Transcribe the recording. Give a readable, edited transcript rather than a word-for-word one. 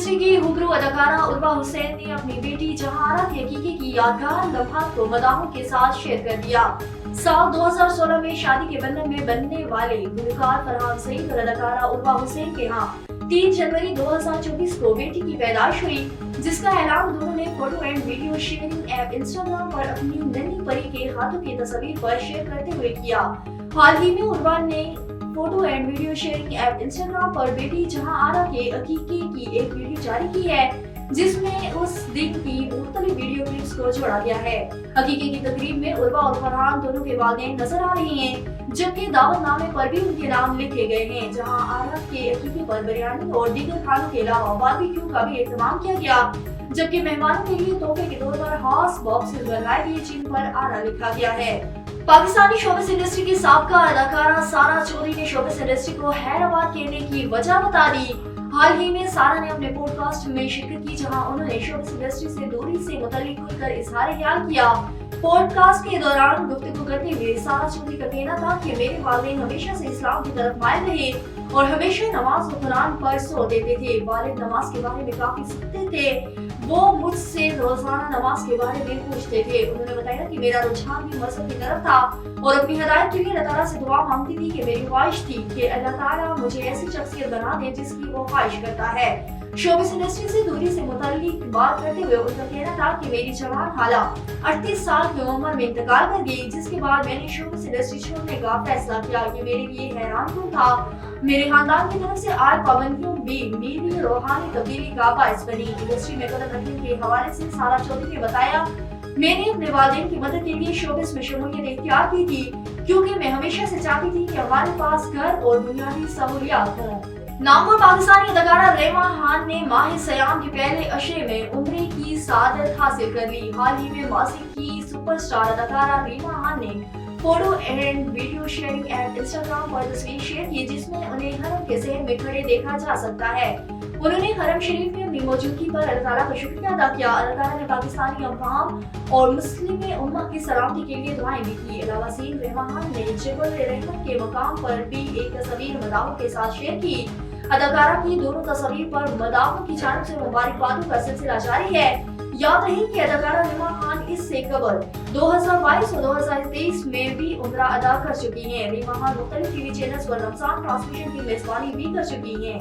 Industry की हुबरू अदाकारा उर्वा हुसैन ने अपनी बेटी जहां की हकीकी की यादगार लम्हात को मदाहों के साथ शेयर कर दिया। साल 2016 में शादी के बंधन में बनने वाले गुलकार फरहान सईद और अदाकारा उर्वा हुसैन के यहाँ 3 जनवरी 2024 को बेटी की पैदाइश हुई, जिसका ऐलान दोनों ने photo and video sharing app Instagram पर अपनी नन्ही परी के हाथों की तस्वीर पर शेयर करते हुए किया। हाल ही में उर्वा ने photo and video sharing app Instagram पर बेटी जहां के अकीके की एक वीडियो जारी की है, जिसमें उस दिन की मुख्तलिफ वीडियो क्लिप्स को जोड़ा गया है। अकीके की तकरीब में उर्वा और फरहान दोनों के वालिदैन नजर आ रहे हैं, जबकि दावतनामे पर भी उनके नाम लिखे गए हैं। जहां आरा के अकीके पर बिरयानी और दीगर खानों के अलावा बारबेक्यू का भी एहतमाम किया गया, जबकि मेहमानों के लिए तोहफे के तौर पर हॉट बॉक्सेस बनवाए गए जिन पर आरा लिखा गया है। पाकिस्तानी शोबिस इंडस्ट्री की साबका अदाकारा सारा चौधरी ने शोबिस इंडस्ट्री को हैराबाद कहने की वजह बता दी। हाल ही में सारा ने अपने पॉडकास्ट में शिरकत की, जहां उन्होंने शोबिस इंडस्ट्री से दूरी से मुतल्लिक खुलकर इजहार ख्याल किया। पॉडकास्ट के दौरान गुफ्तगू करते हुए सारा चौधरी का कहना था कि मेरे वालिदैन हमेशा से इस्लाम की तरफ माइल रहे और हमेशा नमाज और कुरान पर सो देते थे। वालिद नमाज के बारे में काफी सख्त थे, वो मुझसे रोजाना नमाज के बारे में पूछते थे। उन्होंने बताया कि मेरा रुझान भी मजहब की तरफ था और अपनी हिदायत के लिए अल्लाह ताला से दुआ मांगती थी कि मेरी ख्वाहिश थी कि अल्लाह ताला मुझे ऐसी शख्सियत बना दे जिसकी वो ख्वाहिश करता है। शोबिस इंडस्ट्री से दूरी से मुताल्लिक बात करते हुए उनका कहना था कि मेरी जवान खाला 38 साल की उम्र में इंतकाल कर गई, जिसके बाद मैंने शोबिस इंडस्ट्री छोड़ने का फैसला किया। ये मेरे लिए हैरानकुन था। मेरे खानदान की तरफ से आए पाबंदियों भी मेरी रूहानी तब्दीली का बायस बनी। इंडस्ट्री में कदम रखने के हवाले से सारा चौधरी ने बताया, मैंने अपने वालिदैन की मदद के लिए शोबिस में शमूलियत इख्तियार की थी, क्योंकि मैं हमेशा से चाहती थी कि हमारे पास घर और बुनियादी सहूलियात हों। नामवर पाकिस्तानी अदाकारा रीमा खान ने माह सयाम के पहले अशरे में उम्रे की सादत हासिल कर ली। हाल ही में मासी की सुपरस्टार अदाकारा रीमा खान ने photo and video sharing app Instagram पर तस्वीर शेयर की, जिसमें उन्हें हरम के सहन में खड़े देखा जा सकता है। उन्होंने हरम शरीफ में अपनी मौजूदगी पर अल्लाह ताला का शुक्रिया अदा किया। अल्लाह ताला ने पाकिस्तानी अवाम और मुस्लिम उम्मा की सलामती के लिए दुआएं भी की। अलावा रीमा खान ने जबल रहमत के मकाम पर भी एक तस्वीर मदाहों के साथ शेयर की। अदाकारा की दोनों तस्वीर पर मदाहों की जानिब से मुबारकबादों का सिलसिला जारी है। याद रहे कि अदाकारा रीमा खान इससे कबल 2022 और 2023 में भी उम्रा अदा कर चुकी हैं। रीमा खान मुख्तलिफ टीवी चैनल्स पर रमजान ट्रांसमिशन की मेजबानी भी कर चुकी हैं।